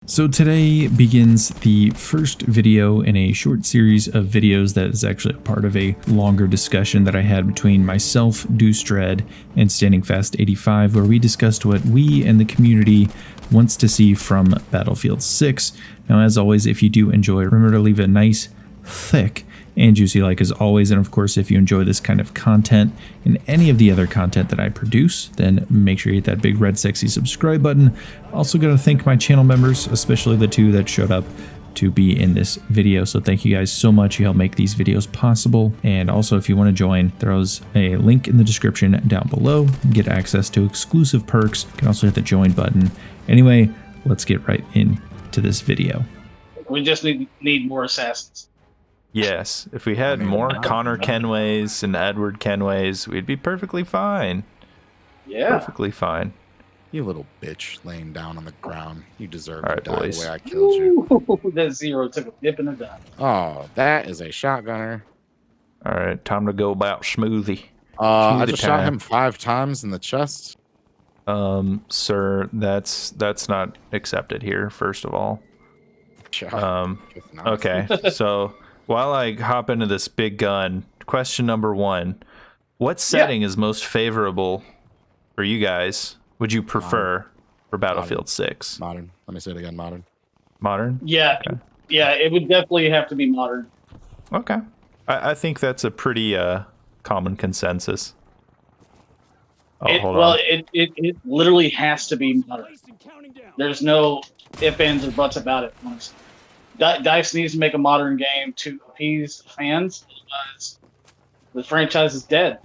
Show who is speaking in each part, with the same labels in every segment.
Speaker 1: So today begins the first video in a short series of videos that is actually a part of a longer discussion that I had between myself, Dread, and Standing Fast 85, where we discussed what we and the community wants to see from Battlefield 6. Now, as always, if you do enjoy, remember to leave a nice, thick, and juicy like as always. And of course, if you enjoy this kind of content and any of the other content that I produce, then make sure you hit that big red sexy subscribe button. Also gotta thank my channel members, especially the two that showed up to be in this video. So thank you guys so much. You help make these videos possible. And also, if you want to join, there's a link in the description down below. Get access to exclusive perks. You can also hit the join button. Anyway, let's get right into this video.
Speaker 2: We just need more assassins.
Speaker 3: Yes, if we had more Connor Kenways and Edward Kenways, we'd be perfectly fine.
Speaker 2: Yeah.
Speaker 3: Perfectly fine.
Speaker 4: You little bitch laying down on the ground. You deserve
Speaker 3: All
Speaker 4: to
Speaker 3: right,
Speaker 4: die
Speaker 3: boys.
Speaker 4: the way I killed you.
Speaker 2: Ooh, that Zero took a dip in the dive.
Speaker 4: Oh, that is a shotgunner.
Speaker 3: All right, time to go about smoothie.
Speaker 4: I
Speaker 3: Smoothie
Speaker 4: just shot
Speaker 3: time.
Speaker 4: him 5 times in the chest.
Speaker 3: Sir, that's not accepted here, first of all.
Speaker 4: It's not.
Speaker 3: Okay, so while I hop into this big gun, question number 1. What setting is most favorable for you guys? Would you prefer for Battlefield 6?
Speaker 4: Modern. Let me say it again. Modern.
Speaker 3: Modern?
Speaker 2: Yeah.
Speaker 3: Okay.
Speaker 2: Yeah, it would definitely have to be modern.
Speaker 3: Okay. I think that's a pretty common consensus. Oh, hold on.
Speaker 2: It literally has to be modern. There's no ifs, ands, or buts about it. DICE needs to make a modern game to appease fans, otherwise the franchise is dead.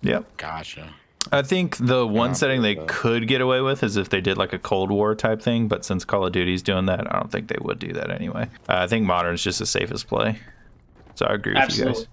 Speaker 3: Yep.
Speaker 4: Gotcha.
Speaker 3: I think the one
Speaker 4: Yeah,
Speaker 3: setting they
Speaker 4: but-
Speaker 3: could get away with is if they did like a Cold War type thing, but since Call of Duty's doing that, I don't think they would do that anyway. I think modern's just the safest play. So I agree with
Speaker 2: Absolutely.
Speaker 3: you guys.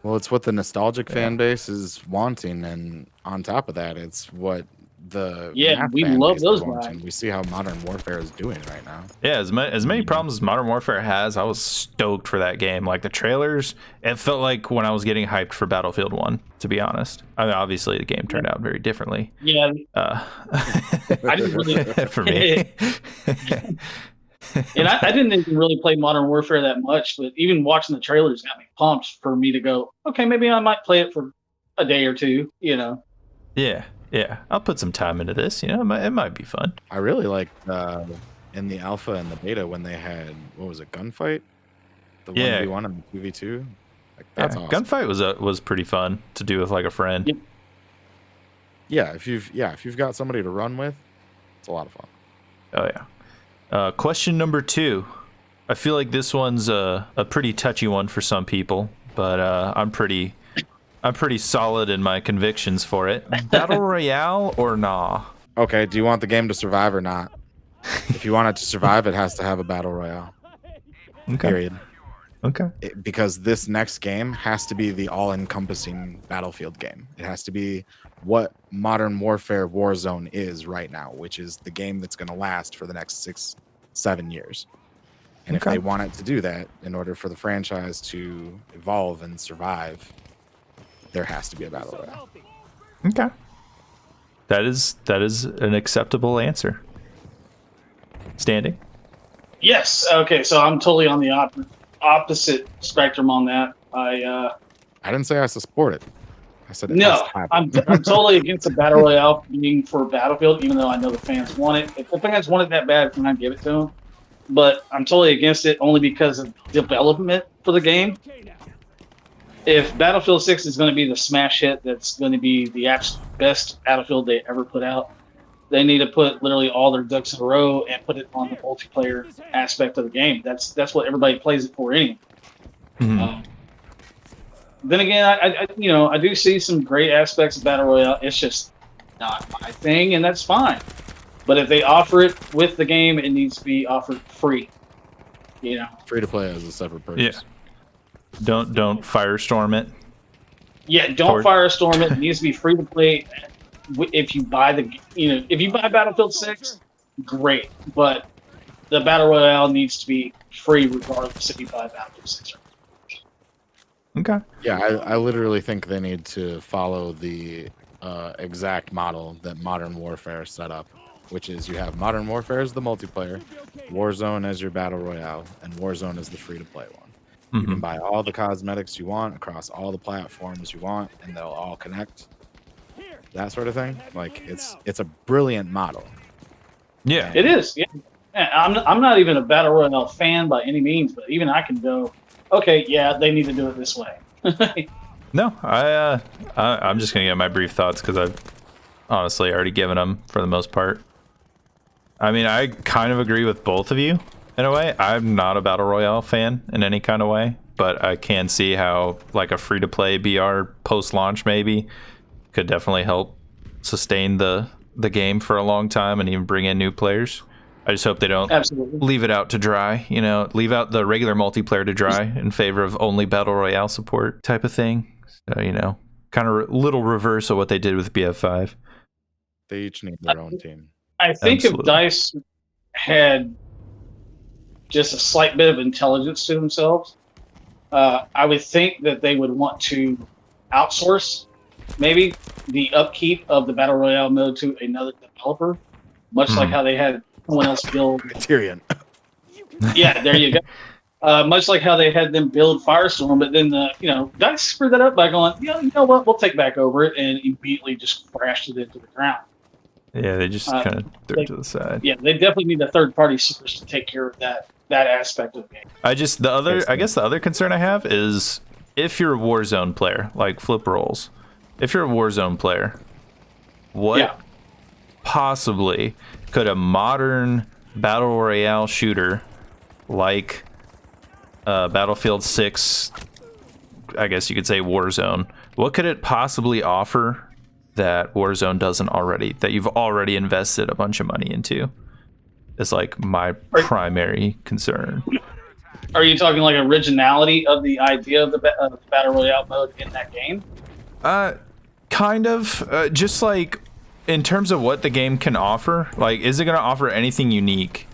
Speaker 4: Well, it's what the nostalgic fan base is wanting, and on top of that, it's what the math
Speaker 2: we
Speaker 4: fan
Speaker 2: love
Speaker 4: base
Speaker 2: those
Speaker 4: is wanting.
Speaker 2: guys.
Speaker 4: We see how Modern Warfare is doing right now.
Speaker 3: Yeah, as many problems as Modern Warfare has, I was stoked for that game. Like the trailers, it felt like when I was getting hyped for Battlefield 1, to be honest. I mean, obviously the game turned out very differently.
Speaker 2: Yeah,
Speaker 3: I
Speaker 2: didn't really-
Speaker 3: for me.
Speaker 2: and I didn't even really play Modern Warfare that much, but even watching the trailers got me pumped for me to go, okay, maybe I might play it for a day or two, you know.
Speaker 3: Yeah, I'll put some time into this. You know, it might be fun.
Speaker 4: I really liked in the alpha and the beta when they had, what was it, gunfight? The
Speaker 3: Yeah.
Speaker 4: 1v1 and the 2v2? Like,
Speaker 3: Yeah,
Speaker 4: that's awesome.
Speaker 3: gunfight was pretty fun to do with like a friend.
Speaker 2: Yep.
Speaker 4: Yeah, if you've got somebody to run with, it's a lot of fun.
Speaker 3: Oh yeah. Question number 2. I feel like this one's a pretty touchy one for some people, but I'm pretty solid in my convictions for it. Battle Royale or nah?
Speaker 4: Okay, do you want the game to survive or not? If you want it to survive, it has to have a battle royale.
Speaker 3: Okay.
Speaker 4: Period.
Speaker 3: Okay.
Speaker 4: Because this next game has to be the all-encompassing Battlefield game. It has to be what Modern Warfare Warzone is right now, which is the game that's going to last for the next 6-7 years. And if
Speaker 3: Okay.
Speaker 4: they want it to do that, in order for the franchise to evolve and survive, there has to be a battle royale.
Speaker 3: Okay. That is an acceptable answer. Standing?
Speaker 2: Yes. Okay, so I'm totally on the opposite spectrum on that.
Speaker 4: I didn't say I support it. I said it has
Speaker 2: No,
Speaker 4: to happen.
Speaker 2: I'm totally against the battle royale being for Battlefield, even though I know the fans want it. If the fans want it that bad, then I give it to them. But I'm totally against it only because of development for the game. If Battlefield 6 is going to be the smash hit that's going to be the absolute best Battlefield they ever put out, they need to put literally all their ducks in a row and put it on the multiplayer aspect of the game. That's what everybody plays it for anyway.
Speaker 3: Mhm.
Speaker 2: Then again, I do see some great aspects of Battle Royale. It's just not my thing, and that's fine. But if they offer it with the game, it needs to be offered free. You know.
Speaker 4: Free to play as a separate purchase.
Speaker 3: Don't firestorm it.
Speaker 2: Yeah, don't firestorm it. It needs to be free to play. If you buy if you buy Battlefield 6, great. But the Battle Royale needs to be free regardless if you buy Battlefield 6 or not.
Speaker 3: Okay.
Speaker 4: Yeah, I literally think they need to follow the exact model that Modern Warfare set up. which is you have Modern Warfare as the multiplayer, Warzone as your battle royale, and Warzone as the free-to-play one. You can buy all the cosmetics you want across all the platforms you want, and they'll all connect. That sort of thing. Like it's a brilliant model.
Speaker 3: Yeah,
Speaker 2: It is. Yeah. I'm not even a battle royale fan by any means, but even I can go, okay, yeah, they need to do it this way.
Speaker 3: No, I'm just gonna get my brief thoughts because I've honestly already given them for the most part. I mean, I kind of agree with both of you in a way. I'm not a battle royale fan in any kind of way, but I can see how like a free to play BR post launch maybe could definitely help sustain the game for a long time and even bring in new players. I just hope they don't
Speaker 2: Absolutely.
Speaker 3: leave it out to dry, leave out the regular multiplayer to dry in favor of only battle royale support type of thing. So, kind of little reverse of what they did with BF5.
Speaker 4: They each need their own team.
Speaker 2: I think
Speaker 3: Absolutely.
Speaker 2: if DICE had just a slight bit of intelligence to themselves, I would think that they would want to outsource maybe the upkeep of the Battle Royale mode to another developer, much like how they had someone else build.
Speaker 4: Tyrion.
Speaker 2: Yeah, there you go. Much like how they had them build Firestorm, but then DICE screwed that up by going, you know what, we'll take back over it, and immediately just crashed it into the ground.
Speaker 3: Yeah, they just kind of threw it to the side.
Speaker 2: Yeah, they definitely need a third-party source to take care of that aspect of the game.
Speaker 3: I guess the other concern I have is if you're a Warzone player, like flip roles, if you're a Warzone player, what possibly could a modern battle royale shooter like Battlefield 6, I guess you could say Warzone, what could it possibly offer that Warzone doesn't already, that you've already invested a bunch of money into? Is like my primary concern.
Speaker 2: Are you talking like originality of the idea of the Battle Royale mode in that game?
Speaker 3: Kind of. Just like in terms of what the game can offer, like, is it going to offer anything unique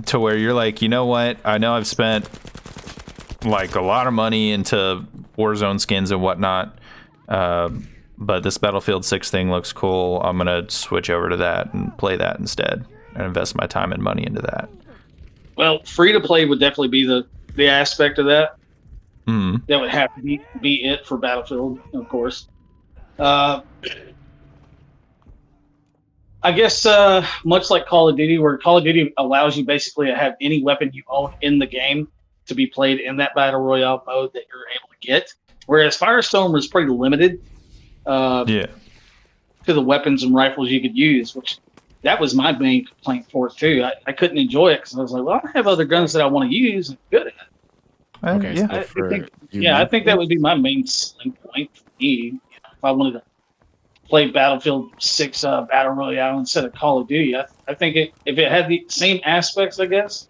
Speaker 3: to where you're like, you know what? I know I've spent like a lot of money into Warzone skins and whatnot, but this Battlefield 6 thing looks cool. I'm going to switch over to that and play that instead and invest my time and money into that.
Speaker 2: Well, free to play would definitely be the aspect of that. That would have to be it for Battlefield, of course. I guess much like Call of Duty, where Call of Duty allows you basically to have any weapon you own in the game to be played in that Battle Royale mode that you're able to get. Whereas Firestorm was pretty limited to the weapons and rifles you could use, which that was my main complaint for it too. I couldn't enjoy it because I was like, well, I have other guns that I want to use and good at it.
Speaker 4: Okay,
Speaker 3: yeah.
Speaker 4: so
Speaker 2: I think that would be my main selling point for me. If I wanted to play Battlefield 6 Battle Royale instead of Call of Duty, I think if it had the same aspects, I guess,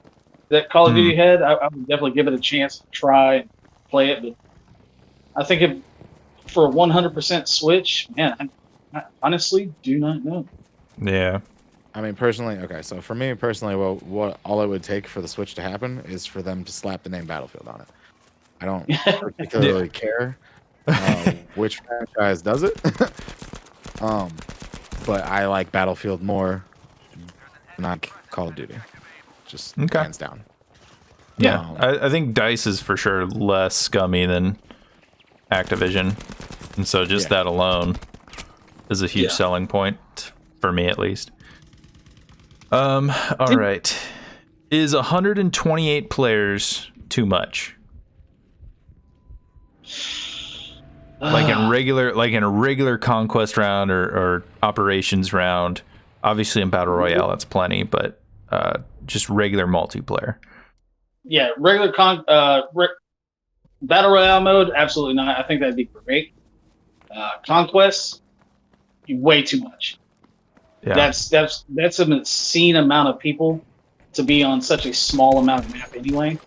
Speaker 2: that Call of Duty had, I would definitely give it a chance to try and play it. But I think if for a 100% switch, man, I honestly do not know.
Speaker 3: Yeah.
Speaker 4: I mean, personally, okay, so for me personally, well, what all it would take for the switch to happen is for them to slap the name Battlefield on it. I don't particularly care which franchise does it, but I like Battlefield more, not Call of Duty, just hands down.
Speaker 3: Yeah, I think DICE is for sure less scummy than Activision, and so just that alone is a huge selling point for me, at least. All right. Is 128 players too much? Like in a regular conquest round or operations round. Obviously in Battle Royale that's plenty, but just regular multiplayer.
Speaker 2: Yeah, regular Battle Royale mode, absolutely not. I think that'd be great. Conquest, way too much.
Speaker 3: Yeah.
Speaker 2: That's an obscene amount of people to be on such a small amount of map anyway.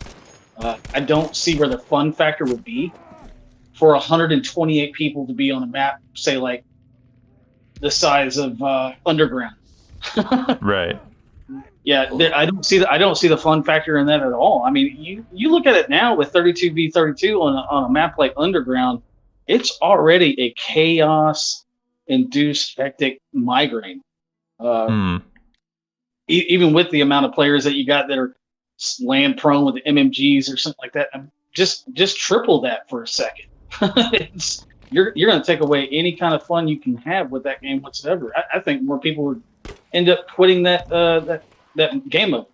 Speaker 2: I don't see where the fun factor would be for 128 people to be on a map, say like the size of Underground.
Speaker 3: Right.
Speaker 2: Yeah, I don't see the fun factor in that at all. I mean, you look at it now with 32v32 on a map like Underground, it's already a chaos-induced hectic migraine. Uh, Even with the amount of players that you got that are land prone with the MMGs or something like that, just triple that for a second. You're going to take away any kind of fun you can have with that game whatsoever. I think more people would end up quitting that game mode.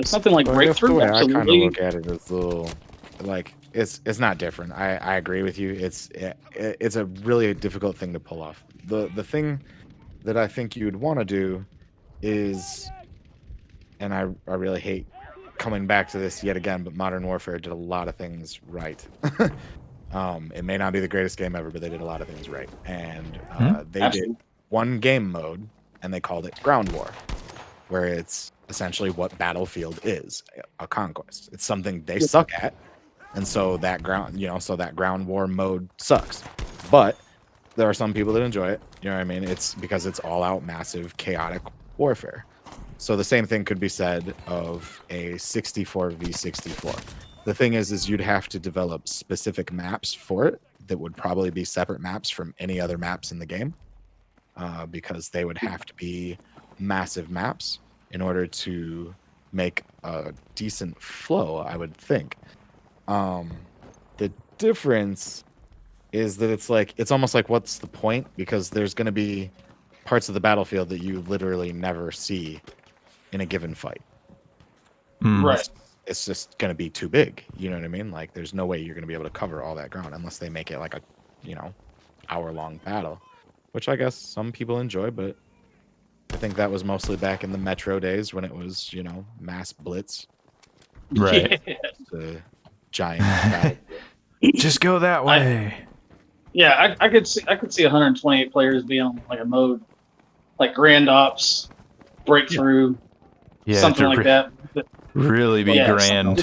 Speaker 2: Something like
Speaker 4: Well, I guess the
Speaker 2: Breakthrough,
Speaker 4: way I kind of
Speaker 2: absolutely.
Speaker 4: look at it is a little like it's not different. I agree with you. It's a really difficult thing to pull off. The thing that I think you'd want to do is, and I really hate coming back to this yet again, but Modern Warfare did a lot of things right. It may not be the greatest game ever, but they did a lot of things right, and they
Speaker 2: Absolutely.
Speaker 4: did one game mode, and they called it Ground War, where it's essentially what Battlefield is, a conquest. It's something they suck at, and so that ground war mode sucks. But there are some people that enjoy it. You know what I mean? It's because it's all out, massive, chaotic warfare. So the same thing could be said of a 64 v 64. The thing is you'd have to develop specific maps for it that would probably be separate maps from any other maps in the game, because they would have to be massive maps in order to make a decent flow, I would think. The difference is that it's almost like, what's the point? Because there's going to be parts of the battlefield that you literally never see in a given fight.
Speaker 2: Right.
Speaker 4: It's just going to be too big. You know what I mean? Like, there's no way you're going to be able to cover all that ground unless they make it like a, hour-long battle, which I guess some people enjoy, but I think that was mostly back in the Metro days when it was, mass blitz.
Speaker 3: Right.
Speaker 2: Yeah.
Speaker 4: The giant battle.
Speaker 3: Just go that way.
Speaker 2: Yeah, I could see 128 players being on like a mode like Grand Ops, Breakthrough,
Speaker 3: Yeah,
Speaker 2: something
Speaker 3: to
Speaker 2: like that.
Speaker 3: really be
Speaker 2: Yeah,
Speaker 3: grand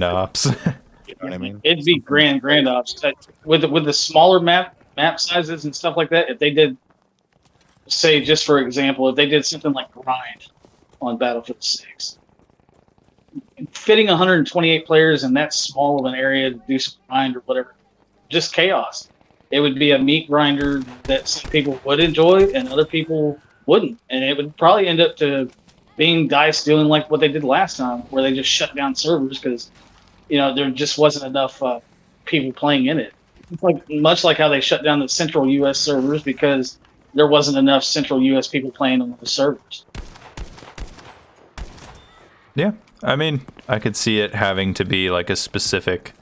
Speaker 3: ops.
Speaker 4: You know what I mean?
Speaker 2: It'd be grand ops with the smaller map sizes and stuff like that. If they did, say, just for example, if they did something like Grind on Battlefield 6, fitting 128 players in that small of an area to do some grind or whatever, just chaos. It would be a meat grinder that some people would enjoy and other people wouldn't, and it would probably end up to being DICE doing like what they did last time, where they just shut down servers because there just wasn't enough people playing in it. It's like much like how they shut down the Central U.S. servers because there wasn't enough Central U.S. people playing on the servers.
Speaker 3: Yeah, I mean, I could see it having to be like a specific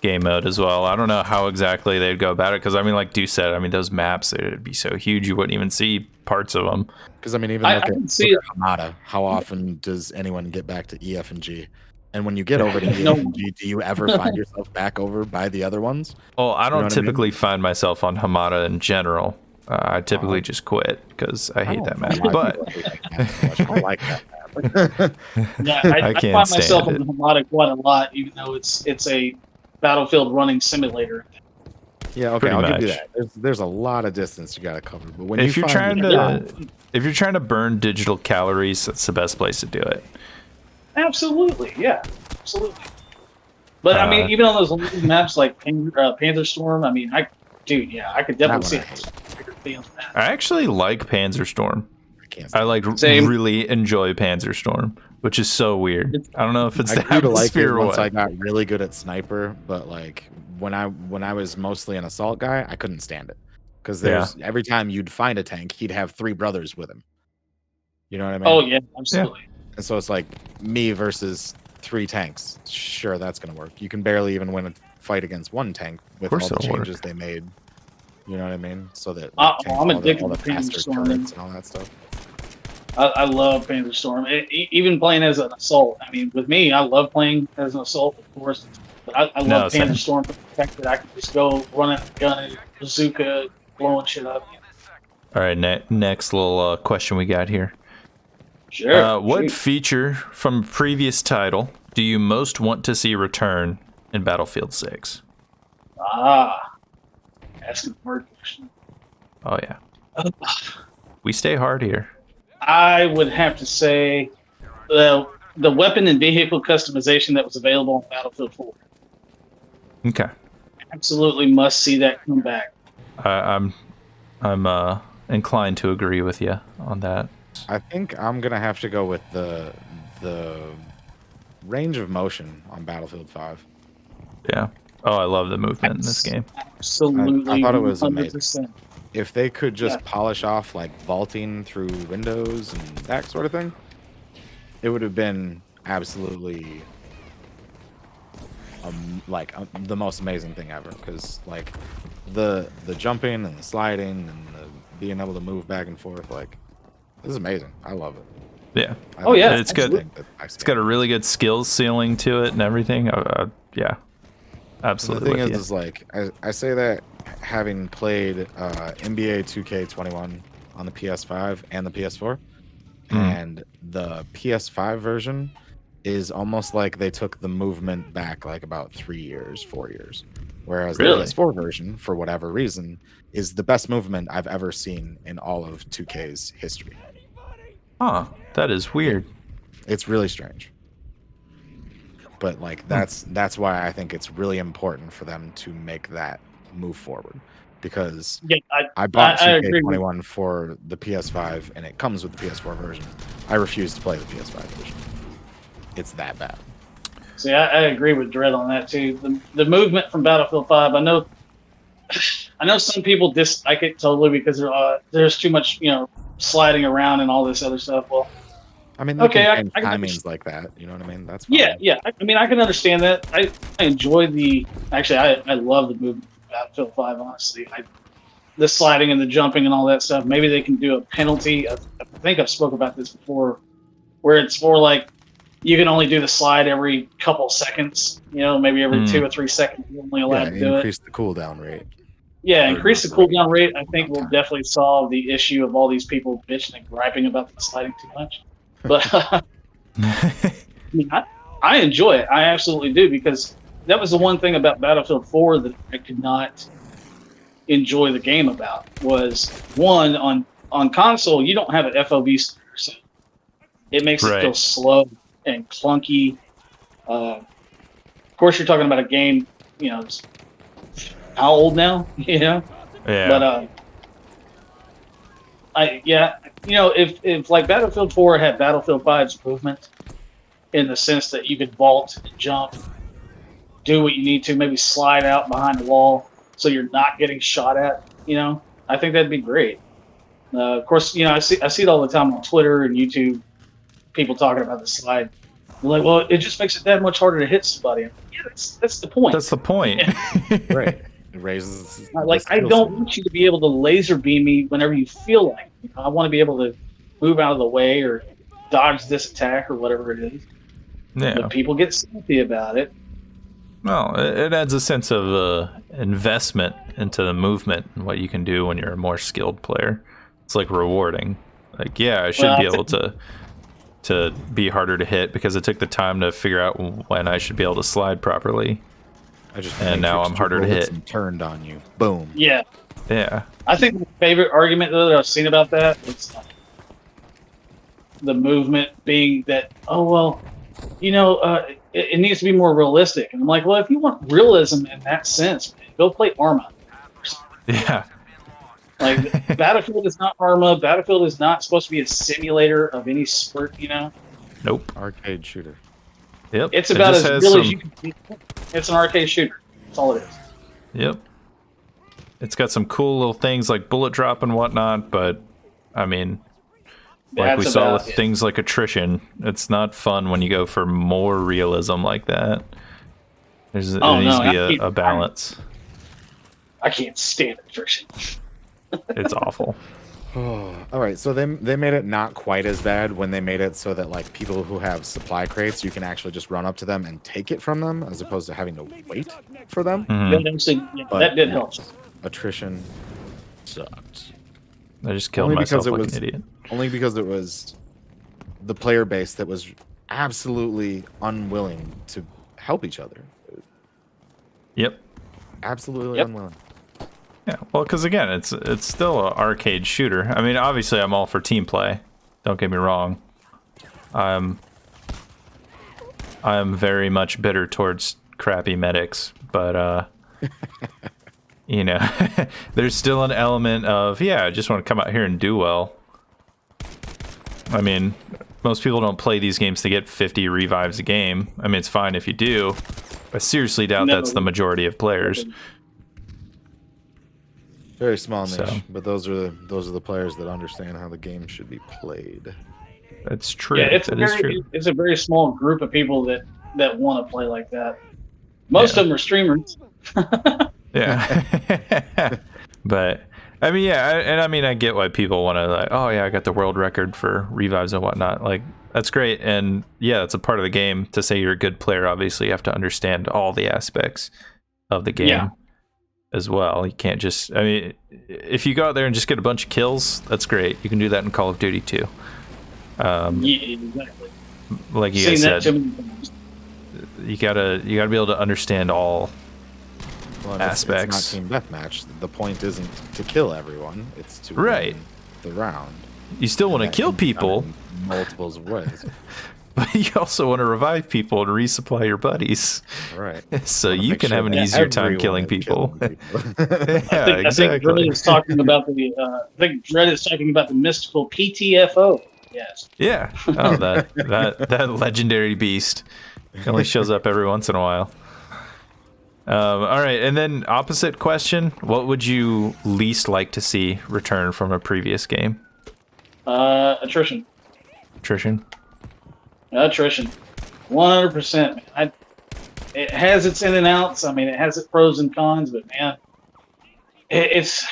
Speaker 3: game mode as well. I don't know how exactly they'd go about it because, I mean, like Deuce said, I mean, those maps, it'd be so huge you wouldn't even see parts of them.
Speaker 4: Because, I mean, even look at Hamada. How often does anyone get back to EF and G? And when you get over to EF and G, do you ever find yourself back over by the other ones?
Speaker 3: Oh, I don't typically find myself on Hamada in general. I typically just quit because I hate that map. But
Speaker 4: I like that map.
Speaker 2: Yeah, I
Speaker 3: can't
Speaker 2: find
Speaker 3: stand
Speaker 2: myself
Speaker 3: it.
Speaker 2: on the Hamada quite a lot, even though it's a Battlefield running simulator.
Speaker 4: Yeah, okay,
Speaker 3: Pretty
Speaker 4: I'll give you
Speaker 3: much.
Speaker 4: that. There's a lot of distance you got to cover, but when
Speaker 3: if you're trying
Speaker 2: to
Speaker 3: if you're trying to burn digital calories, that's the best place to do it.
Speaker 2: Absolutely, yeah, absolutely. But I mean, even on those little maps like Panther Storm, I mean, I could definitely see it.
Speaker 3: I actually like Panzerstorm. I really enjoy Panzerstorm, which is so weird. I don't know if it's
Speaker 4: I
Speaker 3: the
Speaker 4: grew to like it
Speaker 3: atmosphere or
Speaker 4: once
Speaker 3: what.
Speaker 4: I got really good at sniper, but like when I was mostly an assault guy, I couldn't stand it because every time you'd find a tank, he'd have 3 brothers with him. You know what I mean?
Speaker 2: Oh yeah, absolutely.
Speaker 4: And so it's like me versus 3 tanks. Sure, that's gonna work. You can barely even win a fight against 1 tank with all the changes they made. You know what I mean? So that
Speaker 2: I'm addicted
Speaker 4: all the
Speaker 2: to Panther
Speaker 4: faster
Speaker 2: Storm
Speaker 4: turrets and all that stuff.
Speaker 2: I love Panther Storm. Even playing as an assault. I mean, with me, I love playing as an assault, of course. But I love Panther Storm for the fact that I can just go run out the gun and bazooka, blowing shit up.
Speaker 3: All right, next little question we got here.
Speaker 2: Sure.
Speaker 3: What feature from a previous title do you most want to see return in Battlefield 6?
Speaker 2: Asking a hard question.
Speaker 3: Oh, yeah. We stay hard here.
Speaker 2: I would have to say the weapon and vehicle customization that was available on Battlefield 4.
Speaker 3: Okay.
Speaker 2: Absolutely must see that come back.
Speaker 3: I'm inclined to agree with you on that.
Speaker 4: I think I'm gonna have to go with the range of motion on Battlefield 5.
Speaker 3: Yeah. Oh, I love the movement in this game.
Speaker 2: Absolutely.
Speaker 4: I thought it was
Speaker 2: 100%.
Speaker 4: If they could just
Speaker 2: Yeah.
Speaker 4: polish off like vaulting through windows and that sort of thing, it would have been absolutely the most amazing thing ever. Because like the jumping and the sliding and the being able to move back and forth, like this is amazing. I love it.
Speaker 3: Yeah.
Speaker 2: Oh, yeah,
Speaker 3: It's good. It's got a really good skills ceiling to it and everything. Yeah. Absolutely.
Speaker 4: The thing is like I say that having played NBA 2K21 on the PS5 and the PS4, and the PS5 version is almost like they took the movement back like about 3 years, 4 years. Whereas the PS4 version, for whatever reason, is the best movement I've ever seen in all of 2K's history.
Speaker 3: Huh. That is weird.
Speaker 4: It's really strange. But like that's why I think it's really important for them to make that move forward. Because I bought 2K21 for the PS5 and it comes with the PS4 version. I refuse to play the PS5 version. It's that bad.
Speaker 2: See, I agree with Dredd on that too. The movement from Battlefield 5, I know some people dislike it totally because there's too much, sliding around and all this other stuff. Well,
Speaker 4: I mean,
Speaker 2: okay,
Speaker 4: I can timings like that. You know what I mean? That's fine.
Speaker 2: Yeah. I mean, I can understand that. I enjoy I love the movement of Battlefield 5. Honestly, the sliding and the jumping and all that stuff. Maybe they can do a penalty. I think I've spoke about this before, where it's more like you can only do the slide every couple seconds. Maybe every 2 or 3 seconds. You're only allowed to do it.
Speaker 4: Increase the cooldown rate.
Speaker 2: Yeah, increase the cooldown rate. I think will definitely solve the issue of all these people bitching and griping about the sliding too much. But I enjoy it. I absolutely do, because that was the one thing about Battlefield 4 that I could not enjoy the game about. Was one, on console you don't have an FOV slider, so it makes it feel slow and clunky. Of course, you're talking about a game, it's how old now?
Speaker 3: Yeah.
Speaker 2: But if like Battlefield 4 had Battlefield 5's movement, in the sense that you could vault and jump, do what you need to, maybe slide out behind the wall so you're not getting shot at, I think that'd be great. Of course, I see it all the time on Twitter and YouTube, people talking about the slide. They're like, well, it just makes it that much harder to hit somebody. Yeah, that's the point.
Speaker 3: That's the point.
Speaker 4: Right. It raises.
Speaker 2: I don't want you to be able to laser beam me whenever you feel like. I want to be able to move out of the way or dodge this attack or whatever it is.
Speaker 3: Yeah.
Speaker 2: But people get salty about it.
Speaker 3: Well, it adds a sense of investment into the movement and what you can do when you're a more skilled player. It's like rewarding. Like, yeah, I should be able to be harder to hit because it took the time to figure out when I should be able to slide properly. And now I'm harder to hit.
Speaker 4: And turned on you. Boom.
Speaker 2: Yeah.
Speaker 3: Yeah.
Speaker 2: I think my favorite argument though that I've seen about that is the movement being that, it needs to be more realistic. And I'm like, well, if you want realism in that sense, man, go play Arma.
Speaker 3: Yeah.
Speaker 2: Like, Battlefield is not Arma. Battlefield is not supposed to be a simulator of any sort,
Speaker 3: Nope.
Speaker 4: Arcade shooter.
Speaker 3: Yep.
Speaker 2: It's about as real as you can be. It's an arcade shooter. That's all it is.
Speaker 3: Yep. It's got some cool little things like bullet drop and whatnot, but I mean, like we saw with things like attrition, it's not fun when you go for more realism like that. There needs to be a balance.
Speaker 2: I can't stand attrition.
Speaker 3: It's awful.
Speaker 4: All right, so they made it not quite as bad when they made it so that like people who have supply crates, you can actually just run up to them and take it from them as opposed to having to wait for them.
Speaker 2: That did help.
Speaker 4: Attrition sucked.
Speaker 3: I just killed myself like an idiot.
Speaker 4: Only because it was the player base that was absolutely unwilling to help each other.
Speaker 3: Yep.
Speaker 4: Absolutely unwilling.
Speaker 3: Yeah, well, because again, it's still an arcade shooter. I mean, obviously, I'm all for team play. Don't get me wrong. I'm very much bitter towards crappy medics, but you know, there's still an element of, yeah, I just want to come out here and do well. I mean, most people don't play these games to get 50 revives a game. I mean, it's fine if you do. I seriously doubt that's the majority of players.
Speaker 4: Very small niche,
Speaker 3: So.
Speaker 4: but those are the players that understand how the game should be played.
Speaker 3: That's true.
Speaker 2: Yeah,
Speaker 3: That is true.
Speaker 2: it's a very small group of people that want to play like that. Most of them are streamers.
Speaker 3: Yeah. But I mean, yeah, I get why people want to like, oh yeah, I got the world record for revives and whatnot. Like, that's great, and yeah, it's a part of the game. To say you're a good player, obviously, you have to understand all the aspects of the game as well. You can't just, I mean, if you go out there and just get a bunch of kills, that's great. You can do that in Call of Duty too.
Speaker 2: Yeah, exactly.
Speaker 3: Like you guys said, you gotta be able to understand all aspects.
Speaker 4: It's not team deathmatch. The point isn't to kill everyone; it's to
Speaker 3: Right.
Speaker 4: win the round.
Speaker 3: You still want to kill people,
Speaker 4: in multiples of ways.
Speaker 3: but you also want to revive people and resupply your buddies,
Speaker 4: Right.
Speaker 3: so
Speaker 4: Wanna
Speaker 3: you
Speaker 4: make
Speaker 3: can
Speaker 4: sure
Speaker 3: have an
Speaker 4: that
Speaker 3: easier time
Speaker 4: everyone
Speaker 3: killing
Speaker 4: is
Speaker 3: people.
Speaker 4: people.
Speaker 2: I think Dread is talking about the. I think Dread is talking about the mystical PTFO. Yes.
Speaker 3: Yeah. Oh, that legendary beast. It only shows up every once in a while. All right, and then opposite question: what would you least like to see return from a previous game?
Speaker 2: Attrition.
Speaker 3: Attrition.
Speaker 2: 100%. Man. It has its in and outs. I mean, it has its pros and cons, but man, it's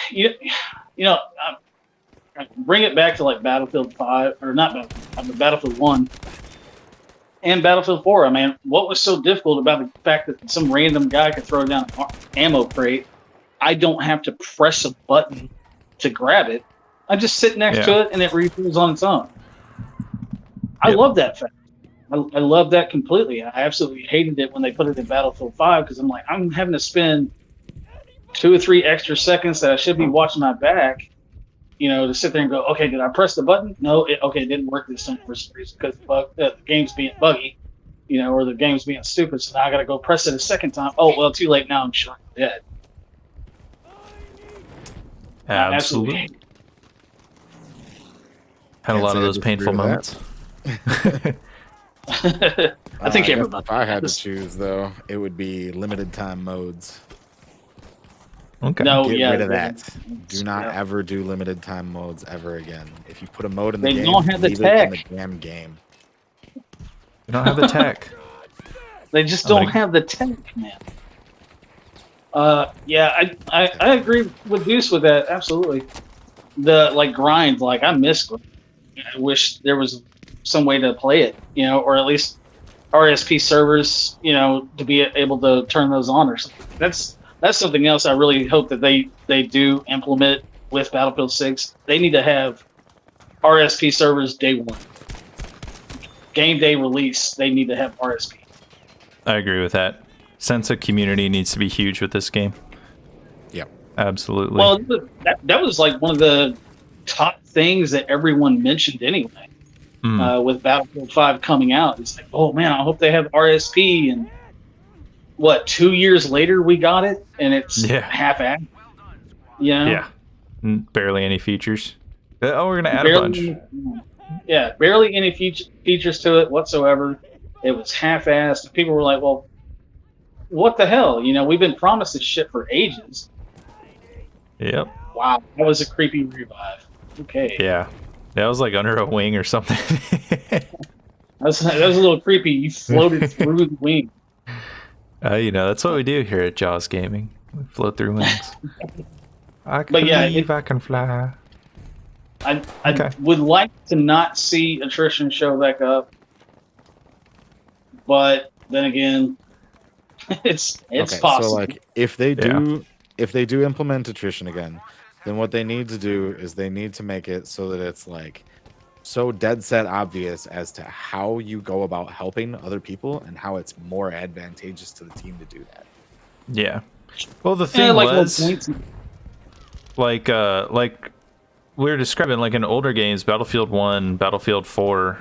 Speaker 2: bring it back to like Battlefield 5 or not Battlefield 1 and Battlefield 4. I mean, what was so difficult about the fact that some random guy could throw down an ammo crate? I don't have to press a button to grab it. I just sit next to it and it refills on its own. I love that fact. I love that completely. I absolutely hated it when they put it in Battlefield 5 because I'm like, I'm having to spend 2 or 3 extra seconds that I should be watching my back, to sit there and go, okay, did I press the button? No, it didn't work this time for some reason because the game's being buggy, or the game's being stupid. So now I got to go press it a second time. Oh, well, too late now. I'm shot dead.
Speaker 3: Absolutely. Had a lot of those painful moments.
Speaker 2: I think everybody.
Speaker 4: If I had to choose, though, it would be limited time modes.
Speaker 3: Okay.
Speaker 2: No,
Speaker 4: Get
Speaker 2: yeah,
Speaker 4: rid of that. Do not ever do limited time modes ever again. If you put a mode in the
Speaker 2: They
Speaker 4: game,
Speaker 2: don't have the
Speaker 4: leave
Speaker 2: tech.
Speaker 4: it in the damn game.
Speaker 3: You don't have the tech.
Speaker 2: They just don't have the tech, man. Yeah, I agree with Deuce with that. Absolutely. The grind, I miss. I wish there was some way to play it, or at least RSP servers, to be able to turn those on or something. That's something else I really hope that they do implement with Battlefield 6. They need to have RSP servers day one. Game day release, they need to have RSP.
Speaker 3: I agree with that. Sense of community needs to be huge with this game.
Speaker 4: Yep.
Speaker 3: Absolutely.
Speaker 2: Well, that was one of the top things that everyone mentioned anyway. With Battlefield 5 coming out, it's like, oh man, I hope they have RSP. And 2 years later we got it, and it's half-assed.
Speaker 3: Yeah. Barely any features. Oh, we're gonna add a bunch.
Speaker 2: Yeah, barely any features to it whatsoever. It was half-assed. People were like, well, what the hell? We've been promised this shit for ages.
Speaker 3: Yep.
Speaker 2: Wow, that was a creepy revive. Okay.
Speaker 3: Yeah. That was under a wing or something.
Speaker 2: That was a little creepy. You floated through the wing.
Speaker 3: That's what we do here at Jaws Gaming. We float through wings. I can fly.
Speaker 2: I would like to not see attrition show back up, but then again, it's possible.
Speaker 4: So if they do implement attrition again, then what they need to do is they need to make it so that it's so dead set obvious as to how you go about helping other people and how it's more advantageous to the team to do that.
Speaker 3: Yeah. Well, the thing was, like we were describing, in older games, Battlefield 1, Battlefield 4,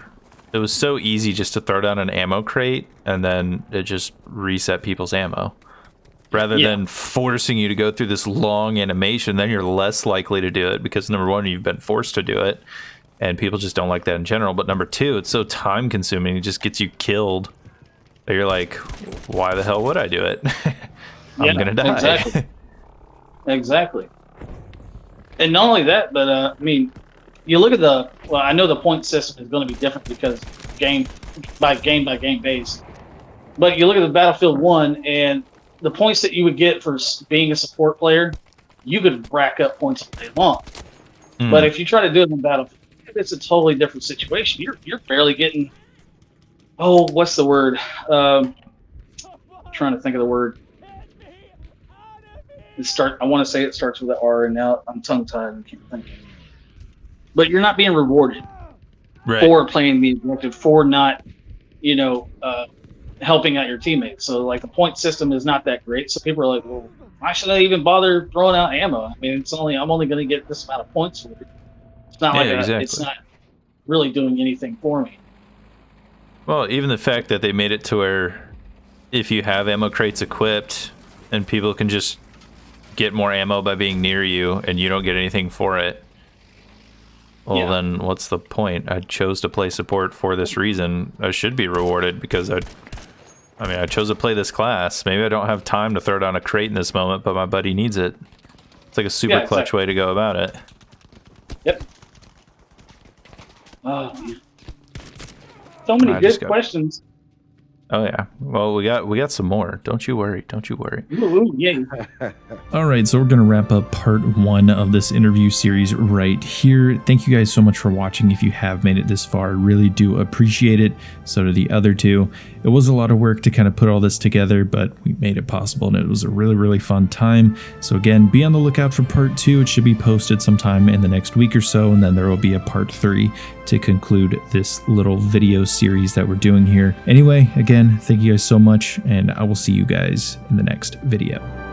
Speaker 3: it was so easy just to throw down an ammo crate and then it just reset people's ammo. rather
Speaker 2: Yeah.
Speaker 3: than forcing you to go through this long animation. Then you're less likely to do it because number one, you've been forced to do it, and people just don't like that in general. But number two, it's so time consuming, it just gets you killed. That you're like, why the hell would I do it? I'm gonna die.
Speaker 2: Exactly. Exactly. And not only that, but I mean, you look at I know the point system is going to be different because game by game base. But you look at the Battlefield 1 and the points that you would get for being a support player, you could rack up points all day long. But if you try to do it in Battlefield, it's a totally different situation. You're barely getting, what's the word? Trying to think of the word. I want to say it starts with an R, and now I'm tongue-tied and can't think. But you're not being rewarded for playing the objective, for not, helping out your teammates. So, like, the point system is not that great. So people are like, well, why should I even bother throwing out ammo? I mean, I'm only going to get this amount of points for it. It's not it's not really doing anything for me.
Speaker 3: Well, even the fact that they made it to where if you have ammo crates equipped and people can just get more ammo by being near you and you don't get anything for it, well, then what's the point? I chose to play support for this reason. I should be rewarded because I chose to play this class. Maybe I don't have time to throw down a crate in this moment, but my buddy needs it. It's like a super clutch way to go about it.
Speaker 2: Yep. Oh, man. So many good questions.
Speaker 3: Oh yeah. Well, we got some more. Don't you worry.
Speaker 2: Ooh, yeah.
Speaker 1: All right, so we're going to wrap up part 1 of this interview series right here. Thank you guys so much for watching. If you have made it this far, I really do appreciate it. So do the other two. It was a lot of work to kind of put all this together, but we made it possible, and it was a really, really fun time. So again, be on the lookout for part 2. It should be posted sometime in the next week or so, and then there will be a part 3 to conclude this little video series that we're doing here. Anyway, again, thank you guys so much, and I will see you guys in the next video.